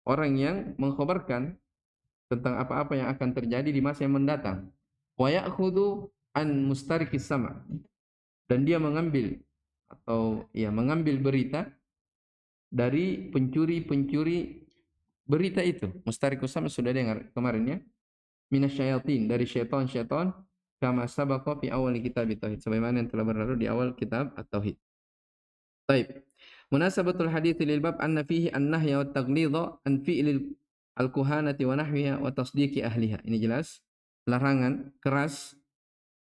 orang yang mengkhabarkan tentang apa-apa yang akan terjadi di masa yang mendatang. Wa ya'khudhu an mustarikis sama', dan dia mengambil atau ya mengambil berita dari pencuri-pencuri berita itu. Mustarikus sama' sudah dengar kemarin ya. Minasyayatin, dari syaitan-syaitan, kama sabaqa fi awal kitab tauhid, sebagaimana yang telah berlalu di awal kitab at-tauhid. Baik. Munasabatul hadits lil bab anna fihi an-nahya wa at-taghlidha an fi'lil al-kuhanati wa nahwiha wa tasdiqi ahliha. Ini jelas larangan keras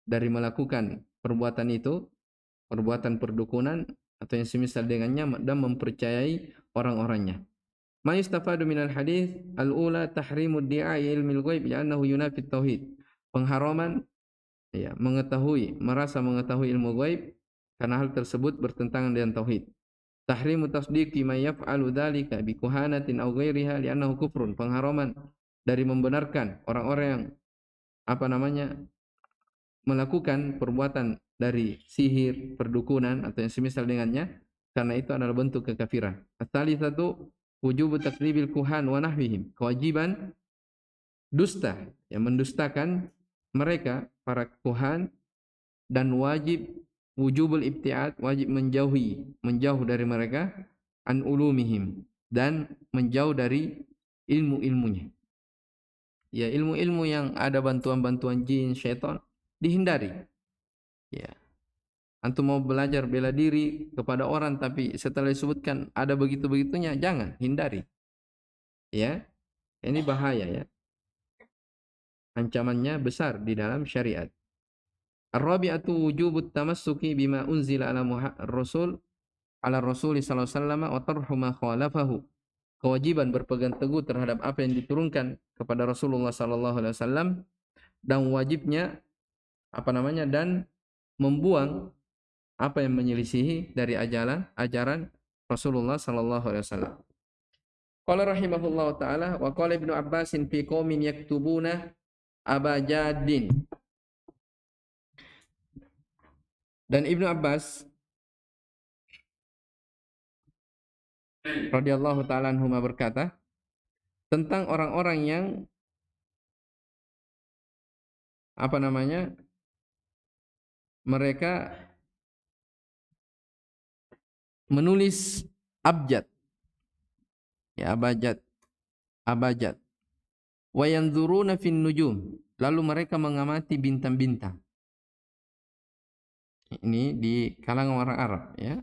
dari melakukan perbuatan itu, perbuatan perdukunan atau yang semisal dengannya, dan mempercayai orang-orangnya. Ma yustafadu minal hadis al-ula tahrimud di'ai ilmil ghaib li'annahu yunafi tauhid. Pengharaman ya merasa mengetahui ilmu ghaib karena hal tersebut bertentangan dengan tauhid. Tahrimu tasdiqi ma yaf'alu dzalika bi kuhanatin aw ghairiha li'annahu kufrun. Pengharaman dari membenarkan orang-orang yang melakukan perbuatan dari sihir, perdukunan atau yang semisal dengannya, karena itu adalah bentuk kekafiran. Ats-tsalitsatu wujubu takdzibil kuhan wa nahwihim. Kewajiban dusta, yang mendustakan mereka para kuhan, dan wujubul ibtiad, wajib menjauh dari mereka, an ulumihim, dan menjauh dari ilmu-ilmunya. Ya, ilmu-ilmu yang ada bantuan-bantuan jin, syaitan, dihindari. Ya. Antum mau belajar bela diri kepada orang tapi setelah disebutkan ada begitu-begitunya, jangan, hindari. Ya. Ini bahaya ya. Ancamannya besar di dalam syariat. Ar-rabi'atu wujubut tamassuki bima unzila Rasul ala Rasul sallallahu alaihi wasallam wa tarhu ma khalafahu. Kewajiban berpegang teguh terhadap apa yang diturunkan kepada Rasulullah sallallahu alaihi wasallam, dan wajibnya dan membuang apa yang menyelisihi dari ajaran Rasulullah sallallahu alaihi wasallam. Qala rahimahullah taala wa qala Ibnu Abbasin fi qaumin yaktubuna abajadin. Dan Ibnu Abbas radhiyallahu taala anhuma berkata tentang orang-orang yang mereka menulis abjad, ya abajad. Wa yanzuruna fin nujum, lalu mereka mengamati bintang-bintang. Ini di kalangan orang Arab ya.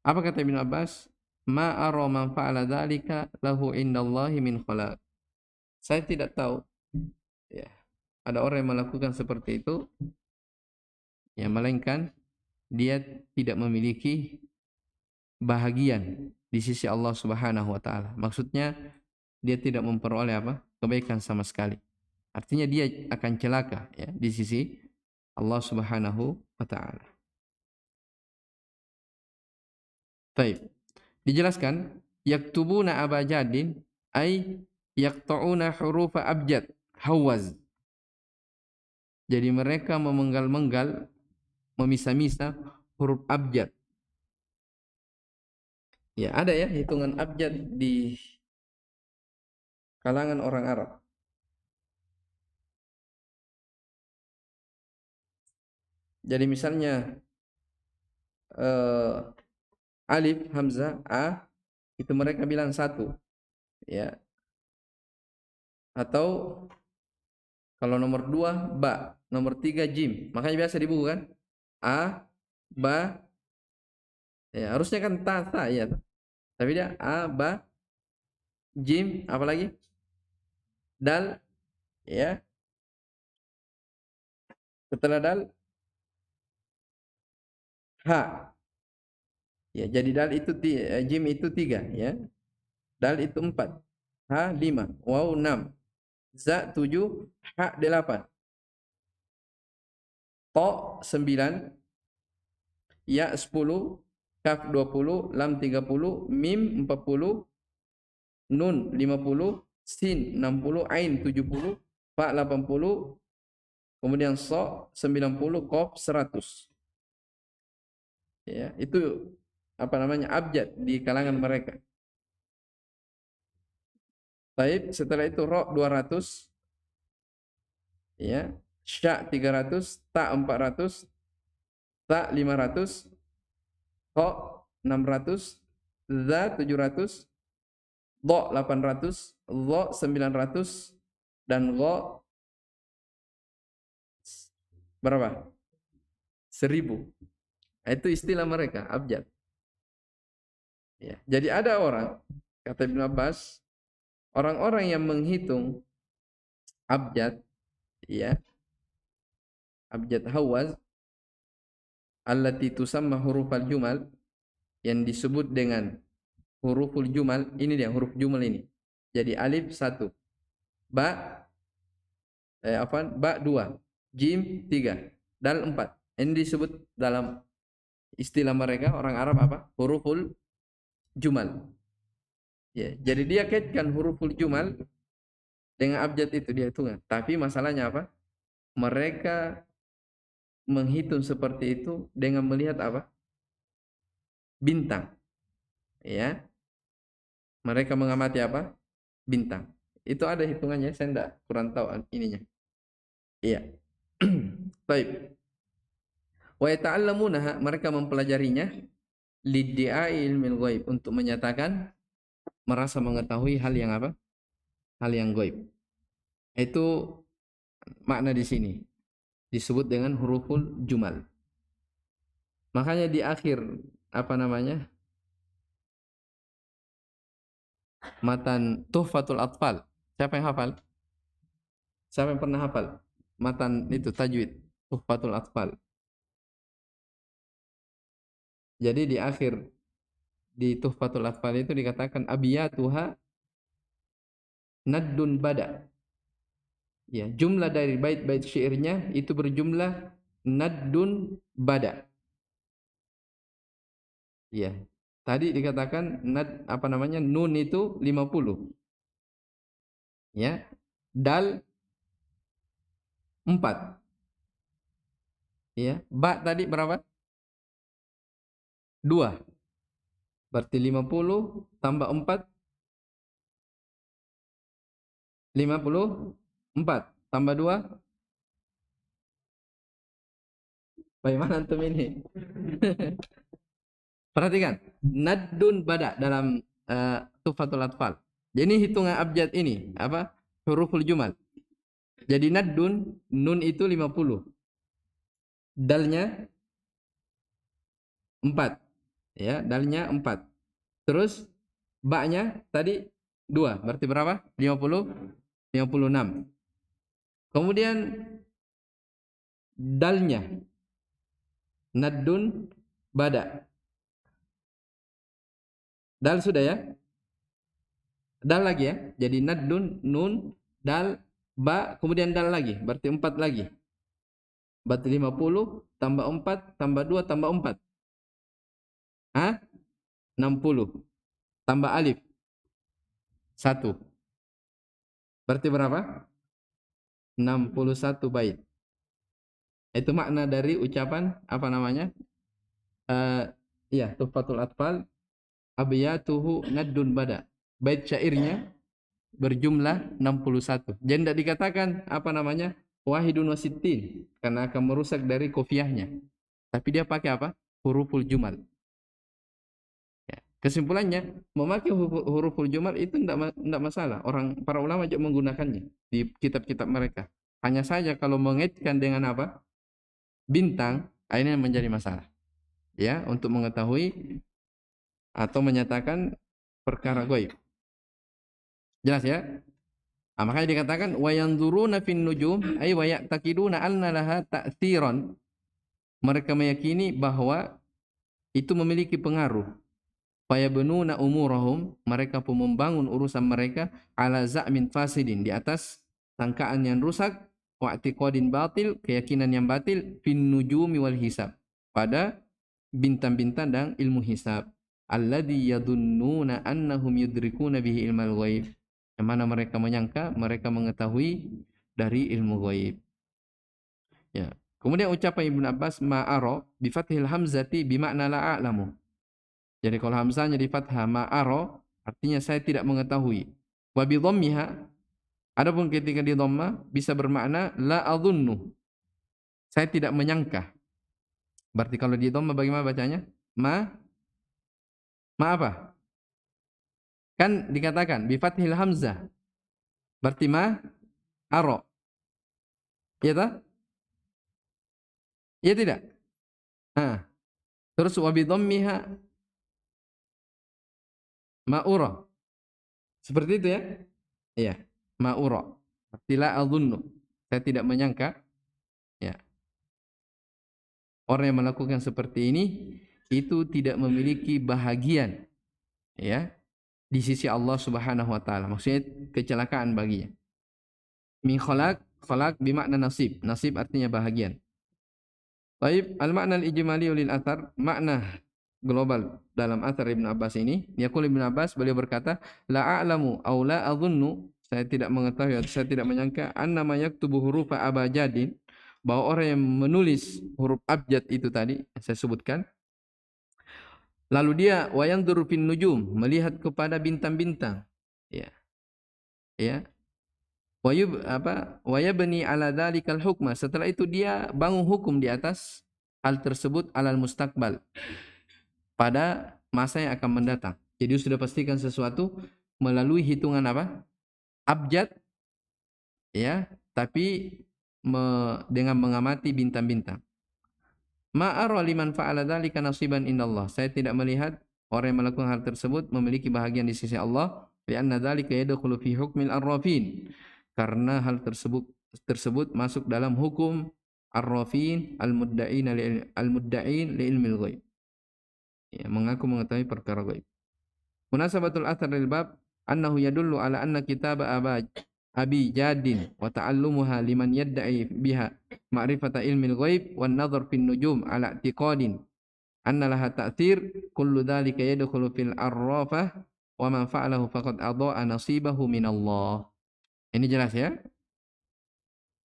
Apa kata Ibnu Abbas? Ma ara man fa'ala dzalika lahu indallahi min khalaq. Saya tidak tahu ya, ada orang yang melakukan seperti itu ya, melainkan dia tidak memiliki bahagian di sisi Allah Subhanahu wa taala. Maksudnya dia tidak memperoleh kebaikan sama sekali. Artinya dia akan celaka ya di sisi Allah Subhanahu wa taala. Baik. Dijelaskan yaktubuna abajadin ay yaqta'una hurufa abjad hawaz. Jadi mereka memenggal-menggal, memisah-misah huruf abjad. Ya, ada ya hitungan abjad di kalangan orang Arab. Jadi misalnya alif, hamzah, a, itu mereka bilang 1, ya. Atau kalau nomor 2 ba, nomor 3 jim. Makanya biasa di buku kan a, ba, ya harusnya kan ta ya. Tapi dia a, ba, jim, apalagi dal, ya. Setelah dal ha. Ya, jadi dal itu jim itu 3, ya. Dal itu 4, ha 5, waw 6, za 7, ha 8, to 9, ya 10, kaf 20, lam 30, mim 40, nun 50, sin 60, ain 70, fa 80, kemudian so 90, qaf 100. Ya, itu apa namanya? Abjad di kalangan mereka. Baik, setelah itu ro 200, ya, sya 300, ta 400, ta 500, kho 600, za 700, do 800, dho 900, dan gho berapa? 1000. Itu istilah mereka, abjad. Ya. Jadi ada orang, kata Ibn Abbas, orang-orang yang menghitung abjad, ya, abjad hawaz, allati tusamma hurufal jumal, yang disebut dengan huruful jumal, ini dia huruf jumal ini. Jadi alif 1, ba ba 2, jim 3, dal 4. Ini disebut dalam istilah mereka orang Arab apa? Huruful jumal. Ya, jadi dia kaitkan huruful jumal dengan abjad itu dia hitungan. Tapi masalahnya apa? Mereka menghitung seperti itu dengan melihat apa? Bintang. Ya. Mereka mengamati apa? Bintang. Itu ada hitungannya, saya enggak kurang tahu ininya. Iya. Baik. Wa yata'allamunaha, mereka mempelajarinya lidda'i ilmil ghaib, untuk menyatakan merasa mengetahui hal yang apa? Hal yang gaib. Itu makna di sini disebut dengan huruful jumal. Makanya di akhir apa namanya? Matan Tuhfatul Atfal. Siapa yang hafal? Siapa yang pernah hafal? Matan itu tajwid Tuhfatul Atfal. Jadi di akhir di Tuhfatul Atfal itu dikatakan abiyatuha naddun bada. Ya, jumlah dari bait-bait syairnya itu berjumlah naddun bada. Ya. Tadi dikatakan nad apa namanya? Nun itu 50. Ya. Dal 4. Ya. Ba tadi berapa? 2. Berarti 50 tambah 4 54 tambah 2. Bagaimana antum ini? Perhatikan, naddun bada dalam Tuhfatul Atfal. Jadi hitungan abjad ini apa? Huruful jumal. Jadi naddun, nun itu 50. Dalnya 4. Ya, dalnya 4. Terus ba-nya tadi 2. Berarti berapa? 50, 56. Kemudian dalnya naddun bada. Dal sudah ya? Dal lagi ya. Jadi naddun, nun, dal, ba, kemudian dal lagi. Berarti 4 lagi. Berarti 50 tambah 4 tambah 2 tambah 4. Hah? 60. Tambah alif 1. Berarti berapa? 61 bait. Itu makna dari ucapan apa namanya? Ya, Tuhfatul Atfal abiyatuhu naddun bada. Bait syairnya berjumlah 61. Jadi tidak dikatakan apa namanya? Wahidun wasittin, karena akan merusak dari kofiahnya. Tapi dia pakai apa? Huruful jumal. Kesimpulannya, memakai huruful jumal itu tidak masalah. Para ulama juga menggunakannya di kitab-kitab mereka. Hanya saja kalau mengaitkan dengan apa? Bintang, ini menjadi masalah. Ya, untuk mengetahui atau menyatakan perkara gaib. Jelas ya? Nah, makanya dikatakan wa yanzuruna fin nujum ay wa ya'taqiduna anna laha ta'thiran. Mereka meyakini bahwa itu memiliki pengaruh. Fayabnuna umurahum, mereka pun membangun urusan mereka ala za'min fasidin, di atas sangkaan yang rusak, wa i'tiqadin batil, keyakinan yang batil, fin nujumi wal hisab, pada bintang-bintang dan ilmu hisab. Alladhi yadunnuna annahum yudrikuna bihi ilmal ghaib, yang mana mereka menyangka mereka mengetahui dari ilmu ghaib. Ya. Kemudian ucapan Ibnu Abbas ma'ara bi fathil hamzati bi makna la a'lamu. Jadi kalau hamzahnya di fathah ma'ara artinya saya tidak mengetahui. Wa bi dhammiha, adapun ketika di dhamma bisa bermakna la adhunnu. Saya tidak menyangka. Berarti kalau di dhamma bagaimana bacanya? Ma apa? Kan dikatakan bi fathil hamzah. Berarti aro. Iya tak? Iya tidak? Nah, terus wa bi dhammiha ma'ura. Seperti itu ya? Iya, ma'ura. Berarti la adhunnu. Saya tidak menyangka. Ya. Orang yang melakukan seperti ini itu tidak memiliki bahagian, ya, di sisi Allah Subhanahu wa taala. Maksudnya kecelakaan baginya. Min khalaq, khalaq bermakna nasib. Nasib artinya bahagian. Baik, al-makna al-ijmali lil athar, makna global dalam athar Ibn Abbas ini, yaqul Ibn Abbas, beliau berkata, la a'lamu aw la adhunnu, saya tidak mengetahui atau saya tidak menyangka, anna ma yaktubu hurufa abajadin, bahwa orang yang menulis huruf abjad itu tadi saya sebutkan, lalu dia wayanzuru fin nujum, melihat kepada bintang-bintang, ya, ya, wayabni ala dzalikal hukma, setelah itu dia bangun hukum di atas hal tersebut, alal mustaqbal, pada masa yang akan mendatang. Jadi sudah pastikan sesuatu melalui hitungan apa? Abjad, ya, tapi dengan mengamati bintang-bintang. Ma'ara liman fa'ala dzalika nasiban indallah. Saya tidak melihat orang yang melakukan hal tersebut memiliki bahagian di sisi Allah, li'anna dzalika yadkhulu fi hukmil arrafin. Karena hal tersebut masuk dalam hukum arrafin al-mudda'in li ilmil ghaib. Ya, mengaku mengetahui perkara gaib. Munasabatul athar lil bab annahu yadullu ala anna kitab abi jadin wa ta'allumuha liman yadda'i biha ma'rifata ilmil ghaib wan nadhar fin nujum ala i'tiqadin anna laha ta'thir, kullu dhalika yadkhulu fil arrafah wa man fa'alahu faqad adha'a nasibahu min Allah. Ini jelas ya.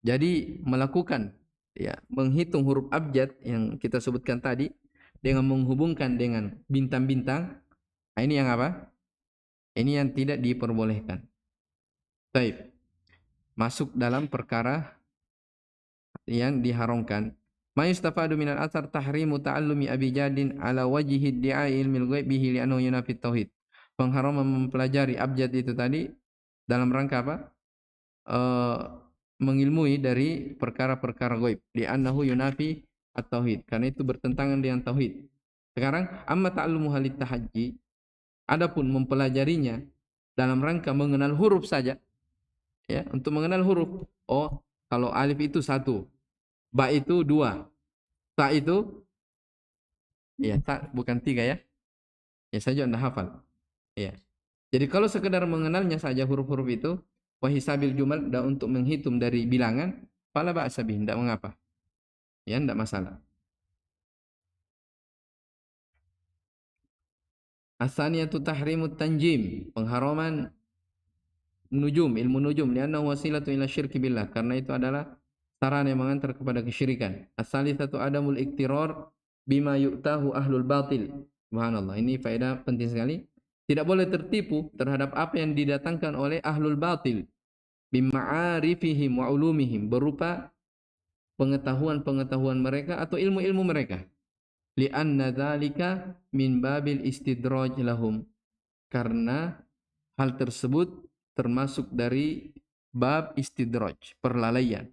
Jadi melakukan, ya, menghitung huruf abjad yang kita sebutkan tadi dengan menghubungkan dengan bintang-bintang, nah ini yang apa? Ini yang tidak diperbolehkan. Baik. Masuk dalam perkara yang diharamkan. Ma yustafadu minal athar tahrimu ta'allumi abjadin ala wajhi iddi'ai ilmil ghaib bihi li'annahu yunafi tauhid. Pengharaman mempelajari abjad itu tadi dalam rangka apa? Mengilmui dari perkara-perkara gaib, li'annahu yunafi at-tauhid, karena itu bertentangan dengan tauhid. Sekarang amma ta'allumu halit tahajji, adapun mempelajarinya dalam rangka mengenal huruf saja, ya, untuk mengenal huruf. Oh, kalau alif itu 1, ba itu 2, ta itu, ya, ta bukan 3 ya. Ya, saya juga enggak hafal. Ya. Jadi kalau sekedar mengenalnya saja huruf-huruf itu, wahisabil jumal, dan untuk menghitung dari bilangan, fala ba'sa bih, enggak mengapa. Ya, enggak masalah. Asaniyatu tahrimut tanjim, pengharaman nujum, ilmu nujum, liannahu wasilatu ila syirki billah, karena itu adalah sarana yang mengantar kepada kesyirikan. As-salisatu adamul iktirar bima yu'tahu ahlul batil. Subhanallah, ini faedah penting sekali. Tidak boleh tertipu terhadap apa yang didatangkan oleh ahlul batil, bima'arifihim wa ulumihim, berupa pengetahuan-pengetahuan mereka atau ilmu-ilmu mereka. li'anna dzalika min babil istidraj lahum, karena hal tersebut termasuk dari bab istidraj, perlalaian.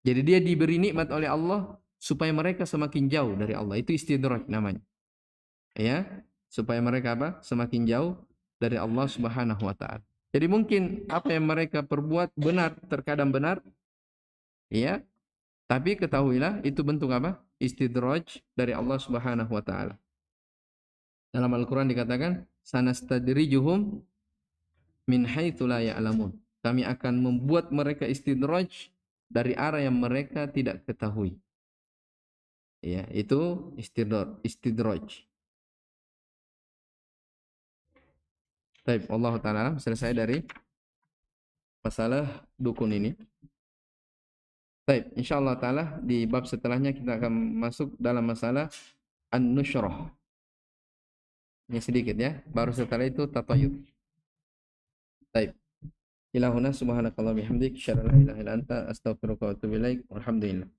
Jadi dia diberi nikmat oleh Allah supaya mereka semakin jauh dari Allah. Itu istidraj namanya. Ya, supaya mereka apa? Semakin jauh dari Allah Subhanahu wa taala. Jadi mungkin apa yang mereka perbuat benar, terkadang benar, ya, tapi ketahuilah itu bentuk apa? Istidraj dari Allah Subhanahu wa taala. Dalam Al-Qur'an dikatakan, sanastadrijuhum min haitsu la ya'lamun. Kami akan membuat mereka istidraj dari arah yang mereka tidak ketahui. Ya, itu istidraj. Baik, Allah taala selesai dari masalah dukun ini. Baik, insyaallah taala di bab setelahnya kita akan masuk dalam masalah an-nusyrah. Ini sedikit ya. Baru setelah itu tatayur. Baik. Ilahuna subhanakallah bihamdik, syarra la ilaha illa anta, astaghfiruka wa atubu ilaik. Walhamdulillah.